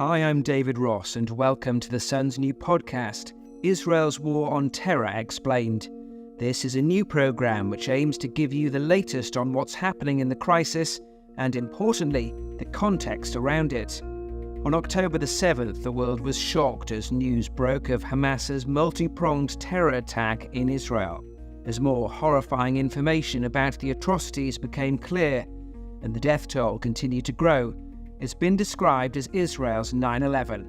Hi, I'm David Ross, and welcome to The Sun's new podcast, Israel's War on Terror Explained. This is a new programme which aims to give you the latest on what's happening in the crisis and, importantly, the context around it. On October the 7th, the world was shocked as news broke of Hamas's multi-pronged terror attack in Israel. As more horrifying information about the atrocities became clear and the death toll continued to grow, it's been described as Israel's 9/11.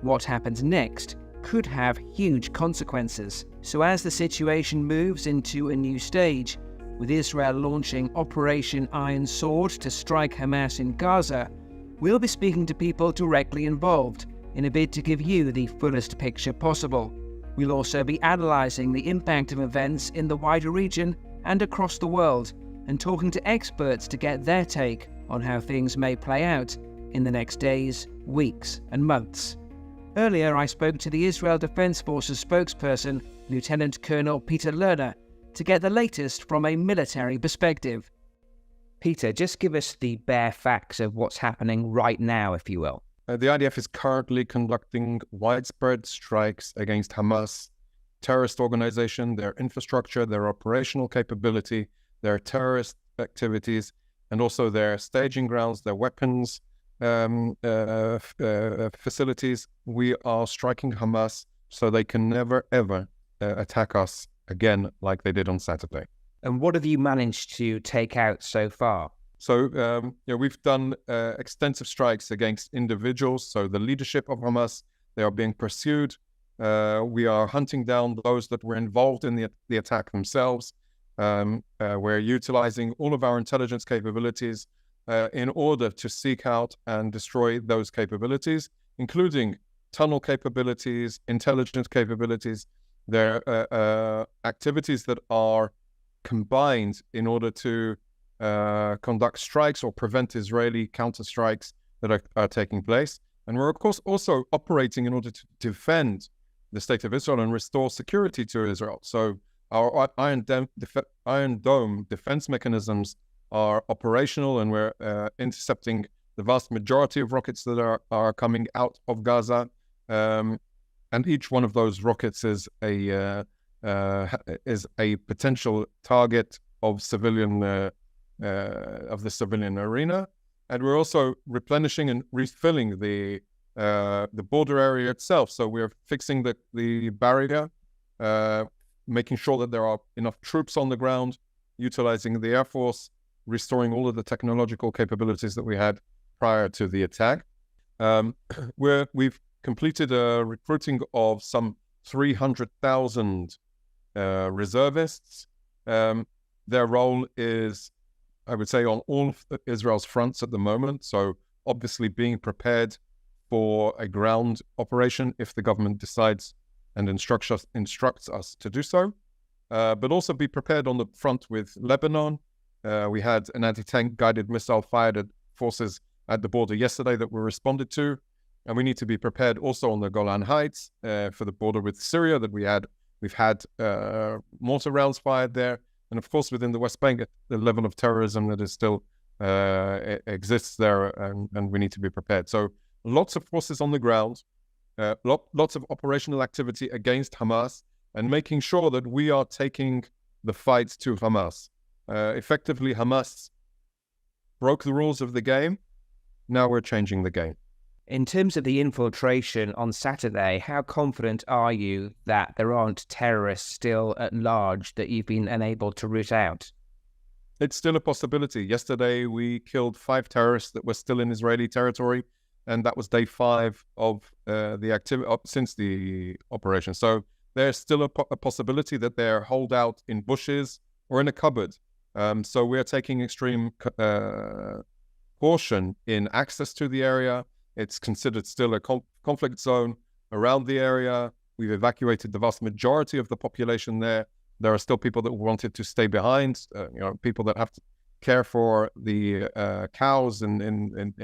What happens next could have huge consequences. So as the situation moves into a new stage, with Israel launching Operation Iron Sword to strike Hamas in Gaza, we'll be speaking to people directly involved in a bid to give you the fullest picture possible. We'll also be analysing the impact of events in the wider region and across the world, and talking to experts to get their take on how things may play out in the next days, weeks and months. Earlier I spoke to the Israel Defense Forces spokesperson, Lieutenant Colonel Peter Lerner, to get the latest from a military perspective. Peter, just give us the bare facts of what's happening right now, if you will. The IDF is currently conducting widespread strikes against Hamas, terrorist organization, their infrastructure, their operational capability, their terrorist activities, and also their staging grounds, their weapons facilities. We are striking Hamas so they can never, ever attack us again like they did on Saturday. And what have you managed to take out so far? So we've done extensive strikes against individuals. So the leadership of Hamas, they are being pursued. We are hunting down those that were involved in the attack themselves. We're utilizing all of our intelligence capabilities in order to seek out and destroy those capabilities, including tunnel capabilities, intelligence capabilities. There are activities that are combined in order to conduct strikes or prevent Israeli counterstrikes that are taking place. And we're, of course, also operating in order to defend the state of Israel and restore security to Israel. So our Iron Dome defense mechanisms are operational, and we're intercepting the vast majority of rockets that are coming out of Gaza. And each one of those rockets is a potential target of the civilian arena. And we're also replenishing and refilling the border area itself. So we're fixing the barrier, making sure that there are enough troops on the ground, utilizing the Air Force, restoring all of the technological capabilities that we had prior to the attack. We've completed a recruiting of some 300,000 reservists. Their role is, I would say, on all of Israel's fronts at the moment. So obviously being prepared for a ground operation if the government decides and instructs us to do so, but also be prepared on the front with Lebanon. We had an anti-tank guided missile fired at forces at the border yesterday that were responded to, and we need to be prepared also on the Golan Heights for the border with Syria that we've had mortar rounds fired there, and of course within the West Bank, the level of terrorism that is still exists there, and we need to be prepared. So lots of forces on the ground, lots of operational activity against Hamas, and making sure that we are taking the fight to Hamas. Effectively, Hamas broke the rules of the game. Now we're changing the game. In terms of the infiltration on Saturday, how confident are you that there aren't terrorists still at large that you've been unable to root out? It's still a possibility. Yesterday, we killed 5 terrorists that were still in Israeli territory, and that was day 5 of the activity since the operation. So there's still a possibility that they're holed out in bushes or in a cupboard. So we're taking extreme caution in access to the area. It's considered still a conflict zone around the area. We've evacuated the vast majority of the population there. There are still people that wanted to stay behind, people that have to care for the cows and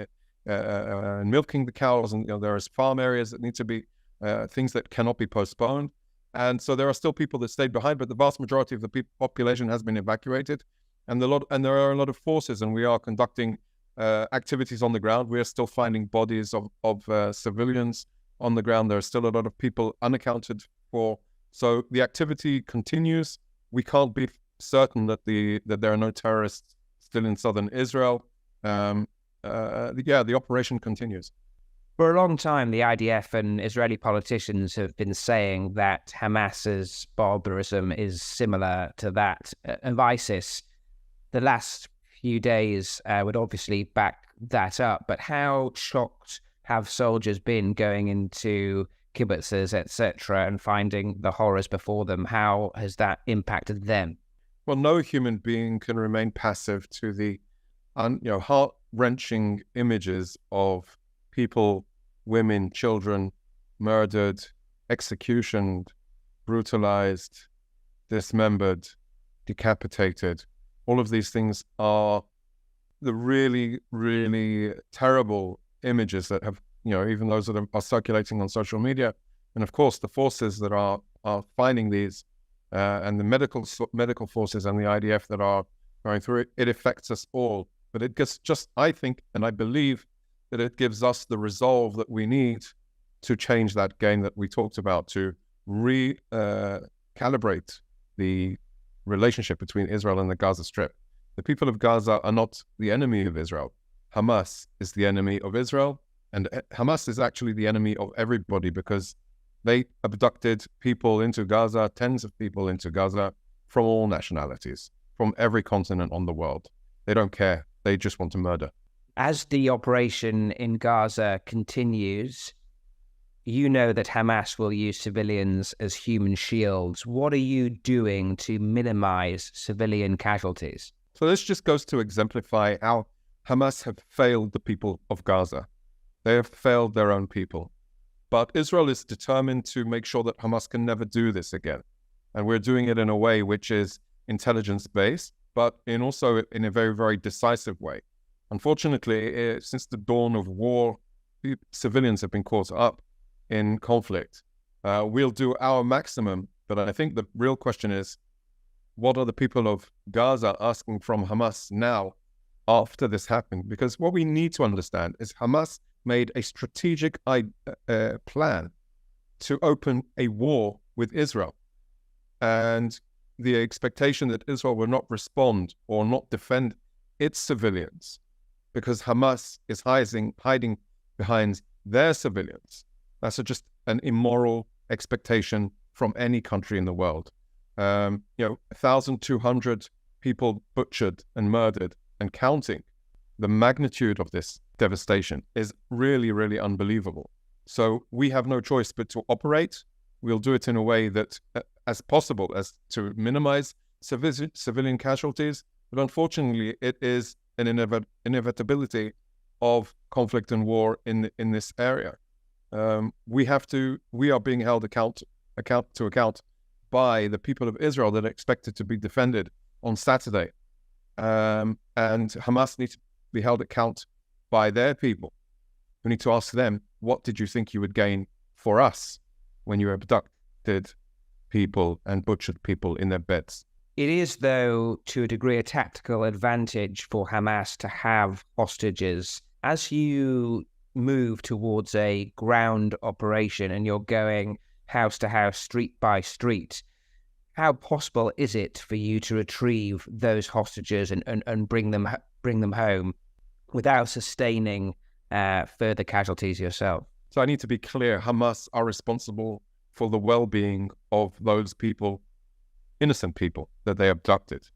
milking the cows. And there's farm areas that need to be things that cannot be postponed. And so there are still people that stayed behind, but the vast majority of the population has been evacuated. And there are a lot of forces, and we are conducting activities on the ground. We are still finding bodies of civilians on the ground. There are still a lot of people unaccounted for. So the activity continues. We can't be certain that there are no terrorists still in southern Israel. The operation continues. For a long time, the IDF and Israeli politicians have been saying that Hamas's barbarism is similar to that of ISIS. The last few days would obviously back that up, but how shocked have soldiers been going into kibbutzes, etc., and finding the horrors before them? How has that impacted them? Well, no human being can remain passive to the heart-wrenching images of people, women, children murdered, executioned, brutalized, dismembered, decapitated. All of these things are the really, really terrible images that have, even those that are circulating on social media. And of course, the forces that are finding these and the medical forces and the IDF that are going through it, it affects us all. But it gets I think, and I believe that it gives us the resolve that we need to change that game that we talked about, to recalibrate the relationship between Israel and the Gaza Strip. The people of Gaza are not the enemy of Israel. Hamas is the enemy of Israel, and Hamas is actually the enemy of everybody, because they abducted people into Gaza, tens of people into Gaza, from all nationalities, from every continent on the world. They don't care. They just want to murder. As the operation in Gaza continues, you know that Hamas will use civilians as human shields. What are you doing to minimize civilian casualties? So this just goes to exemplify how Hamas have failed the people of Gaza. They have failed their own people. But Israel is determined to make sure that Hamas can never do this again. And we're doing it in a way which is intelligence-based, but also in a very, very decisive way. Unfortunately, since the dawn of war, civilians have been caught up in conflict. We'll do our maximum, but I think the real question is, what are the people of Gaza asking from Hamas now after this happened? Because what we need to understand is Hamas made a strategic plan to open a war with Israel. And the expectation that Israel will not respond or not defend its civilians because Hamas is hiding behind their civilians. That's just an immoral expectation from any country in the world. 1,200 people butchered and murdered and counting. The magnitude of this devastation is really, really unbelievable. So we have no choice but to operate. We'll do it in a way that, as possible, as to minimize civilian casualties. But unfortunately, it is an inevitability of conflict and war in this area. We are being held account by the people of Israel that are expected to be defended on Saturday. And Hamas needs to be held account by their people. We need to ask them, what did you think you would gain for us when you abducted people and butchered people in their beds? It is, though, to a degree, a tactical advantage for Hamas to have hostages. As you move towards a ground operation and you're going house to house, street by street, how possible is it for you to retrieve those hostages and bring them home without sustaining further casualties yourself? So I need to be clear, Hamas are responsible for the well-being of those people, innocent people that they abducted.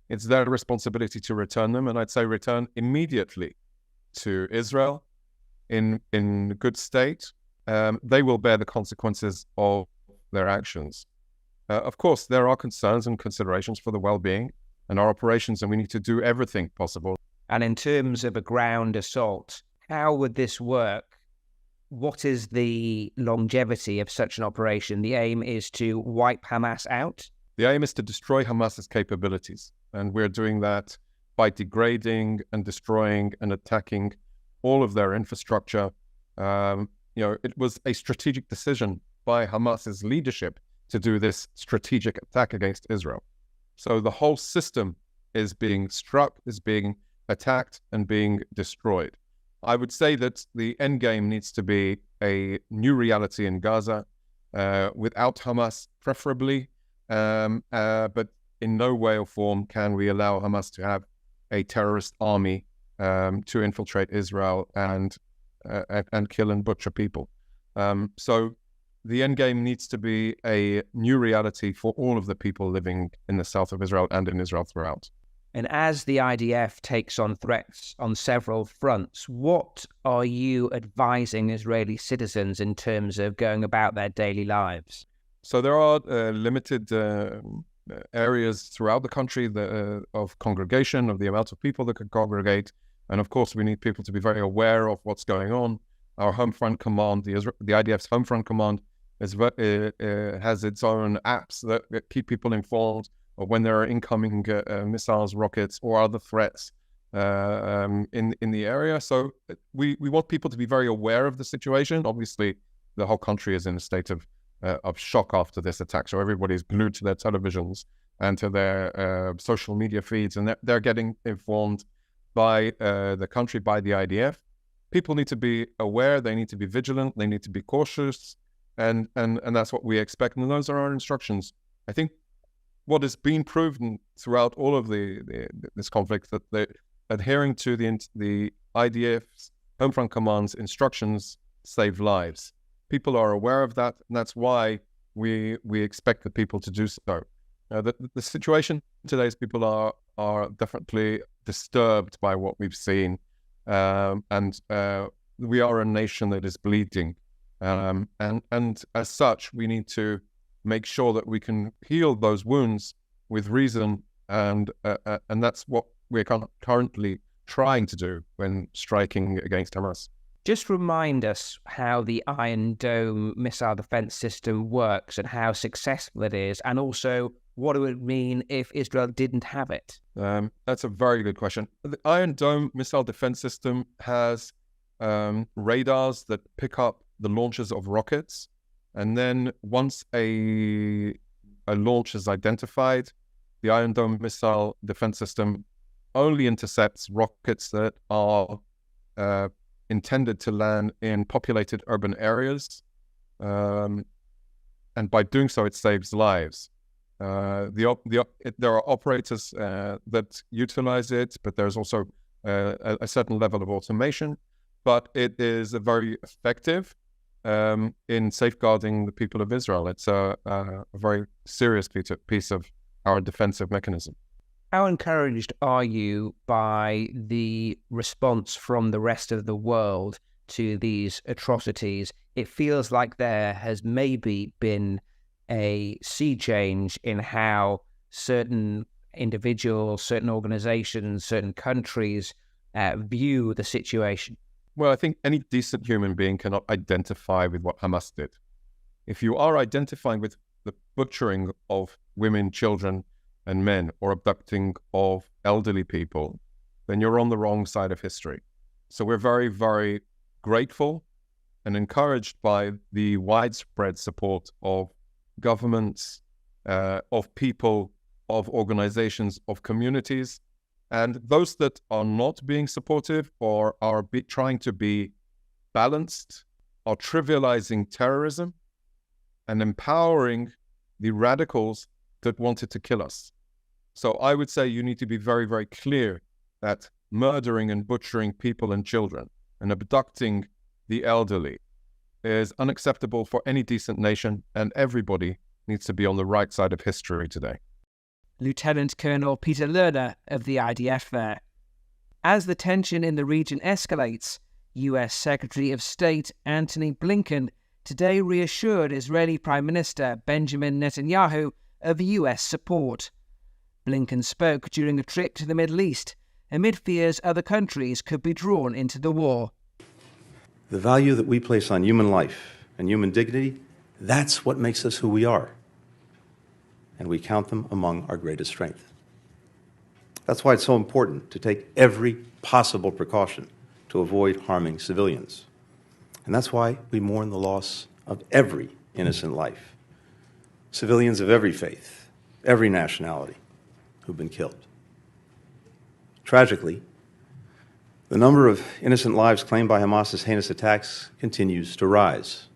It's their responsibility to return them, and I'd say return immediately to Israel in good state. They will bear the consequences of their actions. Of course, there are concerns and considerations for the well-being and our operations, and we need to do everything possible. And in terms of a ground assault, how would this work? What is the longevity of such an operation? The aim is to wipe Hamas out? The aim is to destroy Hamas's capabilities, and we're doing that by degrading and destroying and attacking all of their infrastructure. It was a strategic decision by Hamas's leadership to do this strategic attack against Israel. So the whole system is being struck, is being attacked and being destroyed. I would say that the end game needs to be a new reality in Gaza, without Hamas, preferably, but in no way or form can we allow Hamas to have a terrorist army to infiltrate Israel and kill and butcher people. So the end game needs to be a new reality for all of the people living in the south of Israel and in Israel throughout. And as the IDF takes on threats on several fronts, what are you advising Israeli citizens in terms of going about their daily lives? So there are limited areas throughout the country of congregation, of the amount of people that can congregate. And of course, we need people to be very aware of what's going on. Our home front command, the IDF's home front command, has its own apps that keep people informed of when there are incoming missiles, rockets, or other threats in the area. So we want people to be very aware of the situation. Obviously, the whole country is in a state of shock after this attack. So everybody's glued to their televisions and to their social media feeds, and they're getting informed by the country, by the IDF. People need to be aware. They need to be vigilant. They need to be cautious, and that's what we expect. And those are our instructions. I think what has been proven throughout all of this conflict that they're adhering to the IDF's home front command's instructions save lives. People are aware of that, and that's why we expect the people to do so. The situation today is people are definitely disturbed by what we've seen, and we are a nation that is bleeding, and as such, we need to make sure that we can heal those wounds with reason, and that's what we're currently trying to do when striking against Hamas. Just remind us how the Iron Dome missile defense system works and how successful it is, and also what it would mean if Israel didn't have it. That's a very good question. The Iron Dome missile defense system has radars that pick up the launches of rockets, and then once a launch is identified, the Iron Dome missile defense system only intercepts rockets that are intended to land in populated urban areas, and by doing so, it saves lives. There are operators that utilize it, but there's also a certain level of automation. But it is very effective in safeguarding the people of Israel. It's a very serious piece of our defensive mechanism. How encouraged are you by the response from the rest of the world to these atrocities? It feels like there has maybe been a sea change in how certain individuals, certain organizations, certain countries view the situation. Well, I think any decent human being cannot identify with what Hamas did. If you are identifying with the butchering of women, children, and men, or abducting of elderly people, then you're on the wrong side of history. So we're very, very grateful and encouraged by the widespread support of governments, of people, of organizations, of communities, and those that are not being supportive or are trying to be balanced are trivializing terrorism and empowering the radicals that wanted to kill us. So I would say you need to be very, very clear that murdering and butchering people and children and abducting the elderly is unacceptable for any decent nation, and everybody needs to be on the right side of history today. Lieutenant Colonel Peter Lerner of the IDF there. As the tension in the region escalates, US Secretary of State Antony Blinken today reassured Israeli Prime Minister Benjamin Netanyahu of US support. Blinken spoke during a trip to the Middle East, amid fears other countries could be drawn into the war. The value that we place on human life and human dignity, that's what makes us who we are. And we count them among our greatest strength. That's why it's so important to take every possible precaution to avoid harming civilians. And that's why we mourn the loss of every innocent life. Civilians of every faith, every nationality, who've been killed. Tragically, The number of innocent lives claimed by Hamas's heinous attacks continues to rise.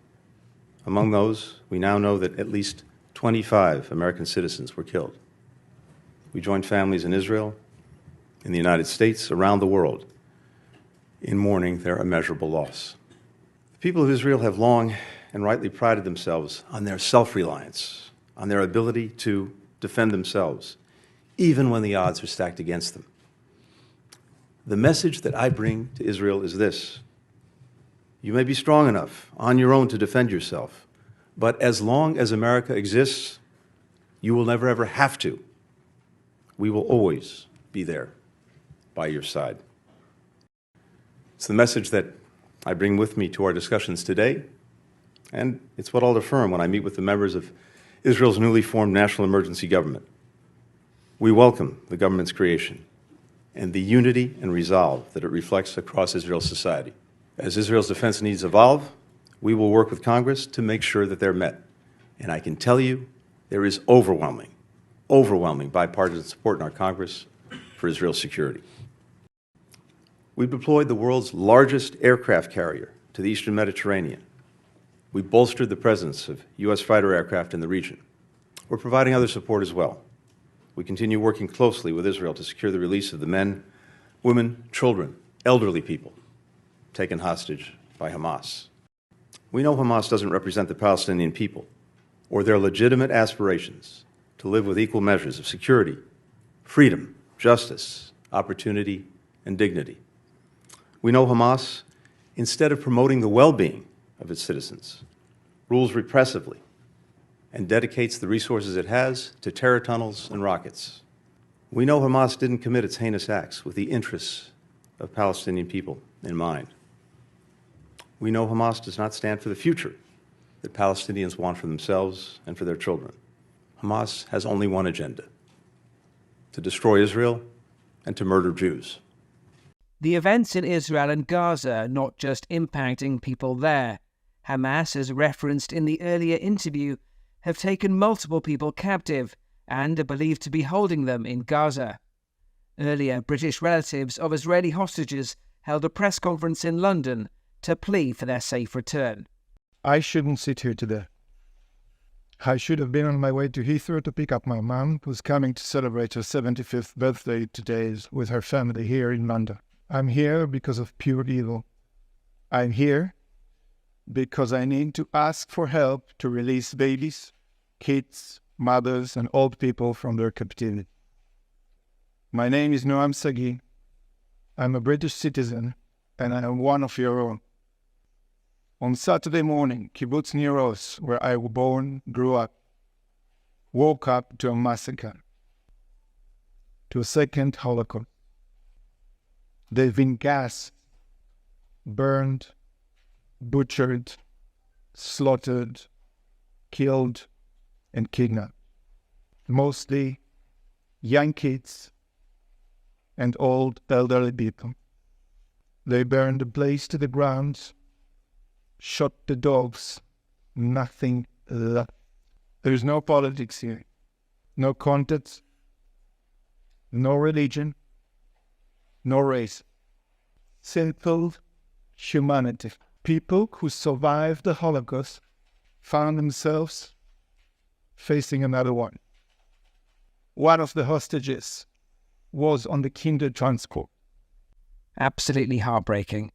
Among those, we now know that at least 25 American citizens were killed. We join families in Israel, in the United States, around the world, in mourning their immeasurable loss. The people of Israel have long and rightly prided themselves on their self-reliance, on their ability to defend themselves, even when the odds are stacked against them. The message that I bring to Israel is this: you may be strong enough on your own to defend yourself, but as long as America exists, you will never ever have to. We will always be there by your side. It's the message that I bring with me to our discussions today, and it's what I'll affirm when I meet with the members of Israel's newly formed national emergency government. We welcome the government's creation and the unity and resolve that it reflects across Israel's society. As Israel's defense needs evolve, we will work with Congress to make sure that they're met. And I can tell you, there is overwhelming bipartisan support in our Congress for Israel's security. We've deployed the world's largest aircraft carrier to the Eastern Mediterranean. We bolstered the presence of U.S. fighter aircraft in the region. We're providing other support as well. We continue working closely with Israel to secure the release of the men, women, children, elderly people taken hostage by Hamas. We know Hamas doesn't represent the Palestinian people or their legitimate aspirations to live with equal measures of security, freedom, justice, opportunity, and dignity. We know Hamas, instead of promoting the well-being of its citizens, rules repressively and dedicates the resources it has to terror tunnels and rockets. We know Hamas didn't commit its heinous acts with the interests of Palestinian people in mind. We know Hamas does not stand for the future that Palestinians want for themselves and for their children. Hamas has only one agenda: to destroy Israel and to murder Jews. The events in Israel and Gaza are not just impacting people there. Hamas, as referenced in the earlier interview, have taken multiple people captive and are believed to be holding them in Gaza. Earlier, British relatives of Israeli hostages held a press conference in London to plea for their safe return. I shouldn't sit here today. I should have been on my way to Heathrow to pick up my mum, who's coming to celebrate her 75th birthday today with her family here in London. I'm here because of pure evil. I'm here because I need to ask for help to release babies, kids, mothers, and old people from their captivity. My name is Noam Sagi. I'm a British citizen, and I am one of your own. On Saturday morning, Kibbutz Nir Oz, where I was born, grew up, woke up to a massacre, to a second Holocaust. They've been gassed, burned, butchered, slaughtered, killed, and kidnapped. Mostly young kids and old elderly people. They burned the place to the ground, shot the dogs, nothing left. There's no politics here, no context, no religion, no race. Simple humanity. People who survived the Holocaust found themselves facing another one. One of the hostages was on the kinder transport. Absolutely heartbreaking.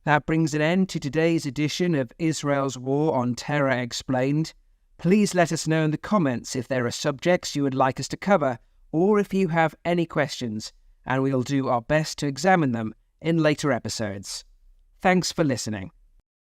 That brings an end to today's edition of Israel's War on Terror Explained. Please let us know in the comments if there are subjects you would like us to cover, or if you have any questions, and we'll do our best to examine them in later episodes. Thanks for listening.